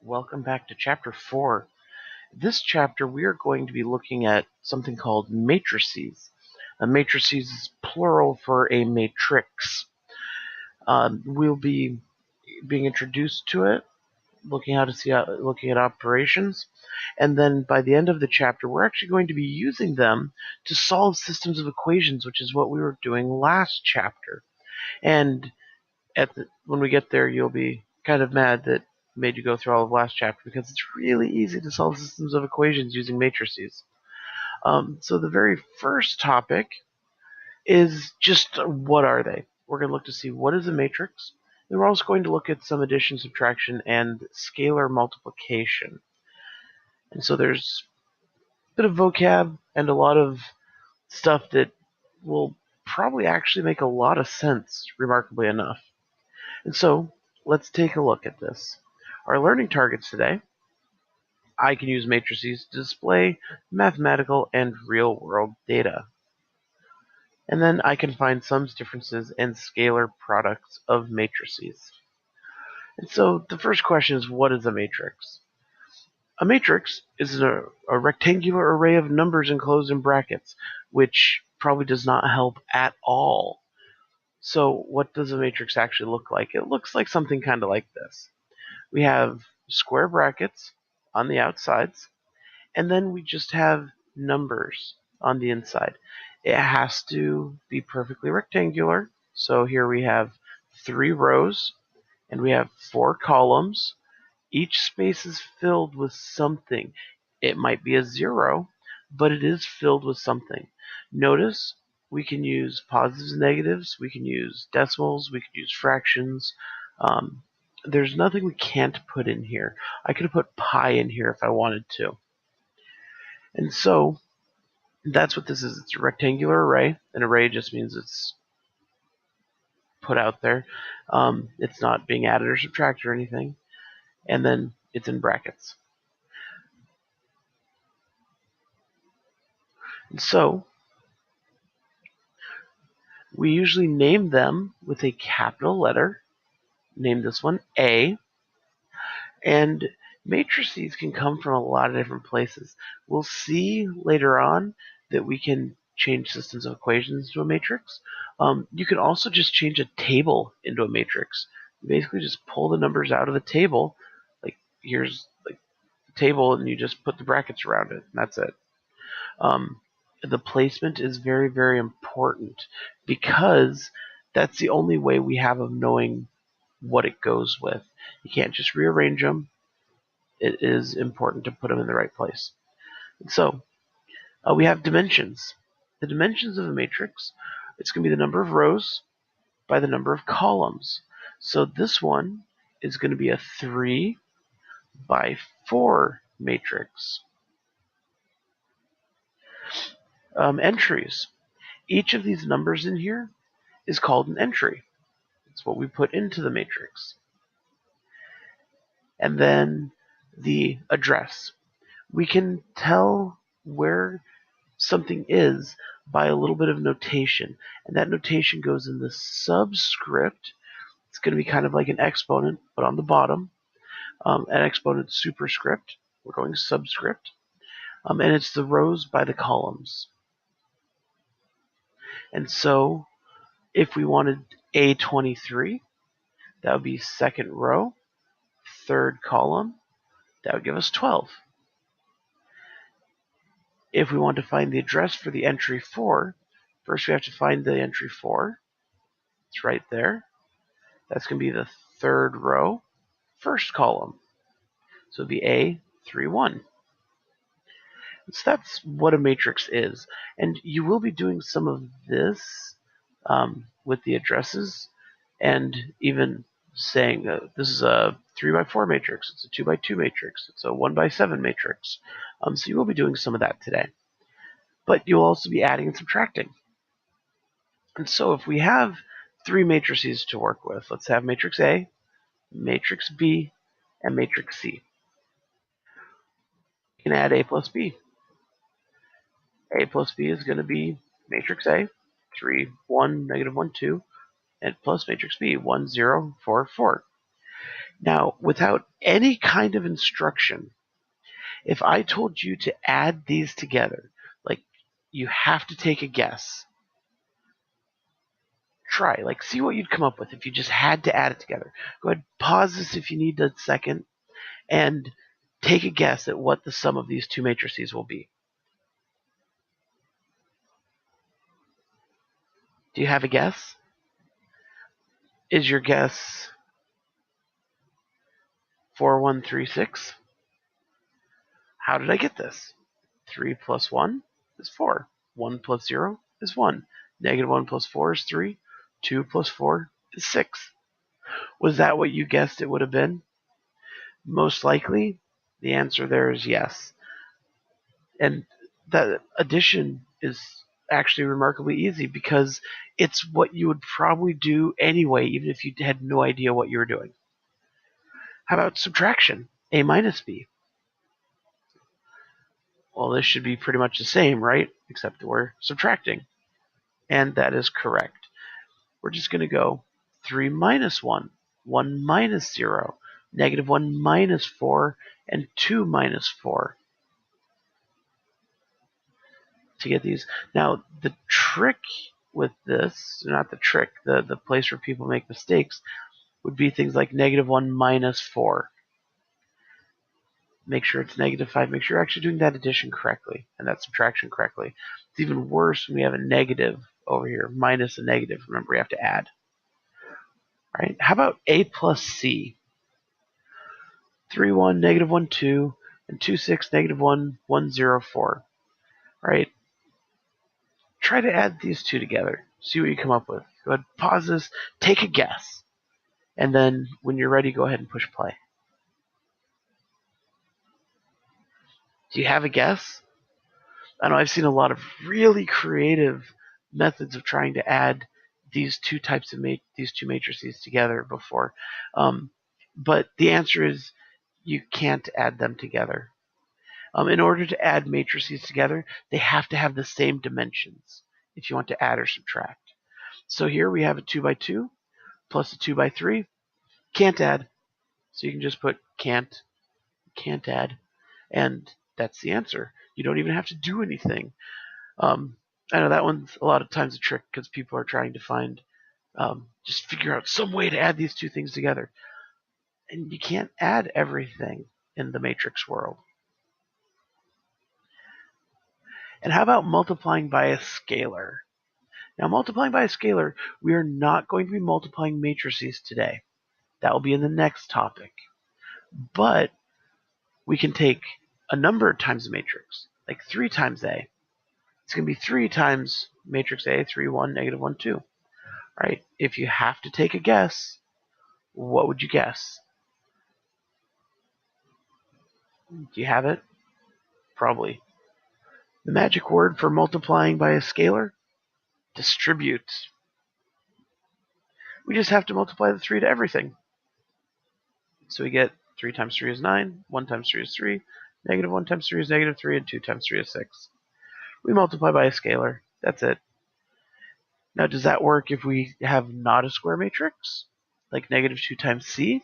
Welcome back to Chapter 4. This chapter we are going to be looking at something called matrices. Matrices is plural for a matrix. We'll be being introduced to it, looking at operations, and then by the end of the chapter we're actually going to be using them to solve systems of equations, which is what we were doing last chapter. And when we get there, you'll be kind of mad that I made you go through all of last chapter, because it's really easy to solve systems of equations using matrices. So the very first topic is just what are they? We're going to look to see what is a matrix, and we're also going to look at some addition, subtraction, and scalar multiplication. And so there's a bit of vocab and a lot of stuff that will probably actually make a lot of sense, remarkably enough. And so let's take a look at this. Our learning targets today: I can use matrices to display mathematical and real-world data. And then I can find sums, differences, and scalar products of matrices. And so the first question is, what is a matrix? A matrix is a rectangular array of numbers enclosed in brackets, which probably does not help at all. So what does a matrix actually look like? It looks like something kind of like this. We have square brackets on the outsides, and then we just have numbers on the inside. It has to be perfectly rectangular. So here we have 3 rows, and we have 4 columns. Each space is filled with something. It might be a 0, but it is filled with something. Notice we can use positives and negatives, we can use decimals, we can use fractions. There's nothing we can't put in here. I could have put pi in here if I wanted to. And so that's what this is. It's a rectangular array. An array just means it's put out there. It's not being added or subtracted or anything. And then it's in brackets. And so we usually name them with a capital letter. Name this one A. And matrices can come from a lot of different places. We'll see later on that we can change systems of equations to a matrix. You can also just change a table into a matrix. You basically just pull the numbers out of the table. Like here's like the table, and you just put the brackets around it, and that's it. The placement is very, very important, because that's the only way we have of knowing what it goes with. You can't just rearrange them. It is important to put them in the right place. And so we have dimensions. The dimensions of a matrix, it's going to be the number of rows by the number of columns. So this one is going to be a 3 by 4 matrix. Entries. Each of these numbers in here is called an entry. It's what we put into the matrix. And then the address. We can tell where something is by a little bit of notation, and that notation goes in the subscript. It's going to be kind of like an exponent, but on the bottom. An exponent superscript. We're going subscript. And it's the rows by the columns. And so if we wanted A23, that would be second row, third column. That would give us 12. If we want to find the address for the entry 4, first we have to find the entry 4. It's right there. That's going to be the third row, first column. So it'd be A31. So that's what a matrix is. And you will be doing some of this with the addresses, and even saying this is a 3 by 4 matrix, it's a 2 by 2 matrix, it's a 1 by 7 matrix. So you will be doing some of that today. But you'll also be adding and subtracting. And so if we have 3 matrices to work with, let's have matrix A, matrix B, and matrix C. We can add A plus B. A plus B is going to be matrix A, 3, 1, negative 1, 2, and plus matrix B, 1, 0, 4, 4. Now, without any kind of instruction, if I told you to add these together, like you have to take a guess. Try, see what you'd come up with if you just had to add it together. Go ahead, pause this if you need a second, and take a guess at what the sum of these two matrices will be. Do you have a guess? Is your guess 4136? How did I get this? 3 plus 1 is 4. 1 plus 0 is 1. Negative 1 plus 4 is 3. 2 plus 4 is 6. Was that what you guessed it would have been? Most likely, the answer there is yes. And that addition is actually remarkably easy because it's what you would probably do anyway, even if you had no idea what you were doing. How about subtraction? A minus B. Well, this should be pretty much the same, right? Except we're subtracting. And that is correct. We're just going to go 3 minus 1, 1 minus 0, negative 1 minus 4, and 2 minus 4 to get these. Now, the trick with this, not the trick, the place where people make mistakes, would be things like negative 1 minus 4. Make sure it's negative 5. Make sure you're actually doing that addition correctly and that subtraction correctly. It's even worse when we have a negative over here, minus a negative. Remember, we have to add. All right, how about A plus C? 3, 1, negative 1, 2, and 2, 6, negative 1, 1, 0, 4. All right, try to add these two together. See what you come up with. Go ahead, pause this, take a guess, and then when you're ready, go ahead and push play. Do you have a guess? I know I've seen a lot of really creative methods of trying to add these two types of these two matrices together before, but the answer is you can't add them together. In order to add matrices together, they have to have the same dimensions if you want to add or subtract. So here we have a 2 by 2 plus a 2 by 3. Can't add, so you can just put can't add, and that's the answer. You don't even have to do anything. I know that one's a lot of times a trick because people are trying to find, just figure out some way to add these two things together. And you can't add everything in the matrix world. And how about multiplying by a scalar? Now, multiplying by a scalar, we are not going to be multiplying matrices today. That will be in the next topic. But we can take a number times a matrix, like 3 times A. It's going to be 3 times matrix A, 3, 1, negative 1, 2. Right? If you have to take a guess, what would you guess? Do you have it? Probably. The magic word for multiplying by a scalar? Distribute. We just have to multiply the 3 to everything. So we get 3 times 3 is 9, 1 times 3 is 3, negative 1 times 3 is negative 3, and 2 times 3 is 6. We multiply by a scalar. That's it. Now, does that work if we have not a square matrix? Like negative 2 times C?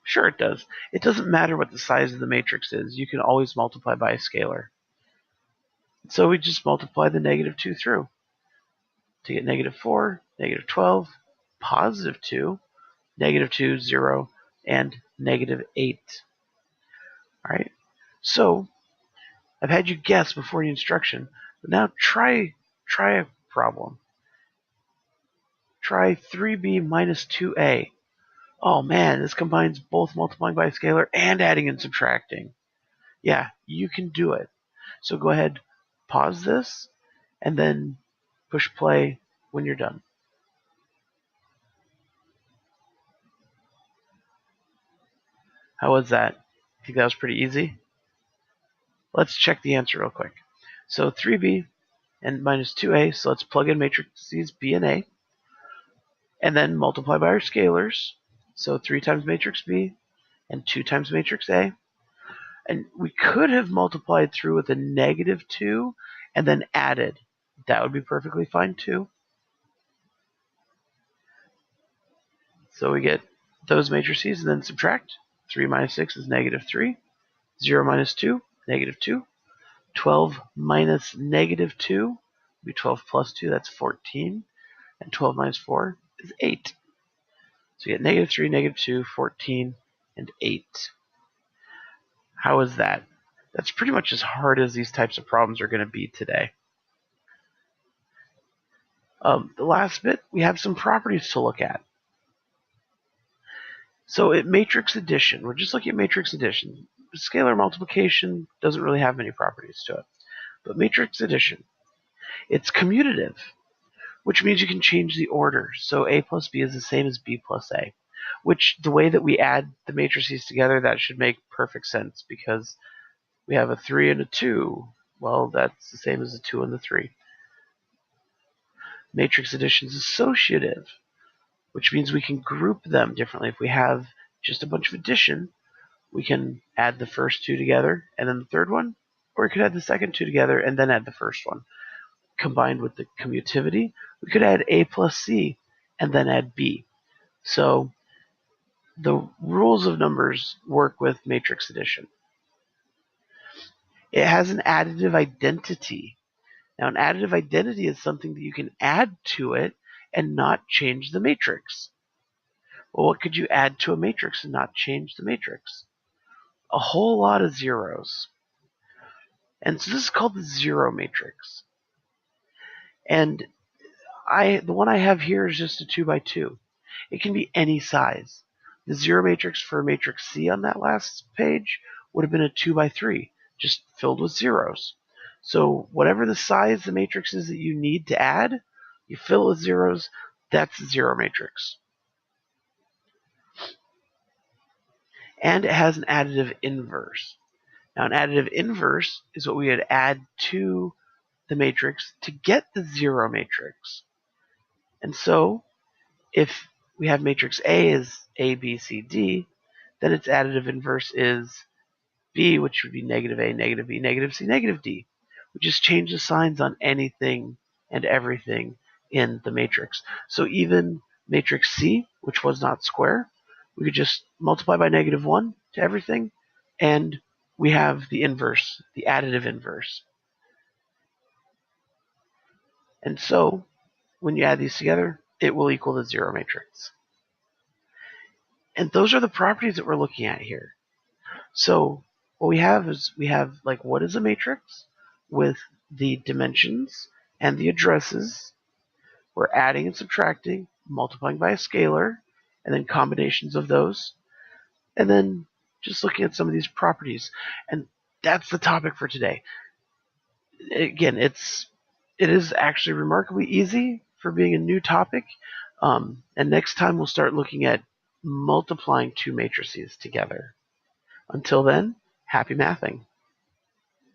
Sure it does. It doesn't matter what the size of the matrix is. You can always multiply by a scalar. So we just multiply the negative 2 through to get negative 4, negative 12, positive 2, negative 2, 0, and negative 8. All right. So I've had you guess before the instruction, but now try a problem. Try 3b minus 2a. Oh man, this combines both multiplying by a scalar and adding and subtracting. Yeah, you can do it. So go ahead, pause this, and then push play when you're done. How was that? Think that was pretty easy? Let's check the answer real quick. So 3b and minus 2a, so let's plug in matrices b and a, and then multiply by our scalars. So 3 times matrix b and 2 times matrix a. And we could have multiplied through with a negative 2 and then added. That would be perfectly fine too. So we get those matrices and then subtract. 3 minus 6 is negative 3. 0 minus 2, negative 2. 12 minus negative 2 would be 12 plus 2, that's 14. And 12 minus 4 is 8. So you get negative 3, negative 2, 14, and 8. How is that? That's pretty much as hard as these types of problems are going to be today. The last bit, we have some properties to look at. So at matrix addition, we're just looking at matrix addition. Scalar multiplication doesn't really have many properties to it. But matrix addition, it's commutative, which means you can change the order. So A plus B is the same as B plus A, which the way that we add the matrices together, that should make perfect sense because we have a 3 and a 2. Well, that's the same as a 2 and the 3. Matrix addition is associative, which means we can group them differently. If we have just a bunch of addition, we can add the first two together and then the third one, or we could add the second two together and then add the first one. Combined with the commutativity, we could add A plus C and then add B. So the rules of numbers work with matrix addition. It has an additive identity. Now, an additive identity is something that you can add to it and not change the matrix. Well, what could you add to a matrix and not change the matrix? A whole lot of zeros. And so this is called the zero matrix. And the one I have here is just a 2 by 2. It can be any size. The zero matrix for matrix C on that last page would have been a 2 by 3, just filled with zeros. So whatever the size the matrix is that you need to add, you fill it with zeros, that's the zero matrix. And it has an additive inverse. Now an additive inverse is what we would add to the matrix to get the zero matrix. And so if we have matrix A is A, B, C, D, then its additive inverse is B, which would be negative A, negative B, negative C, negative D. We just change the signs on anything and everything in the matrix. So even matrix C, which was not square, we could just multiply by negative 1 to everything, and we have the inverse, the additive inverse. And so when you add these together, it will equal the zero matrix. And those are the properties that we're looking at here. So what we have is like what is a matrix with the dimensions and the addresses. We're adding and subtracting, multiplying by a scalar, and then combinations of those. And then just looking at some of these properties. And that's the topic for today. Again, it is actually remarkably easy for being a new topic. And next time we'll start looking at multiplying two matrices together. Until then, happy mathing.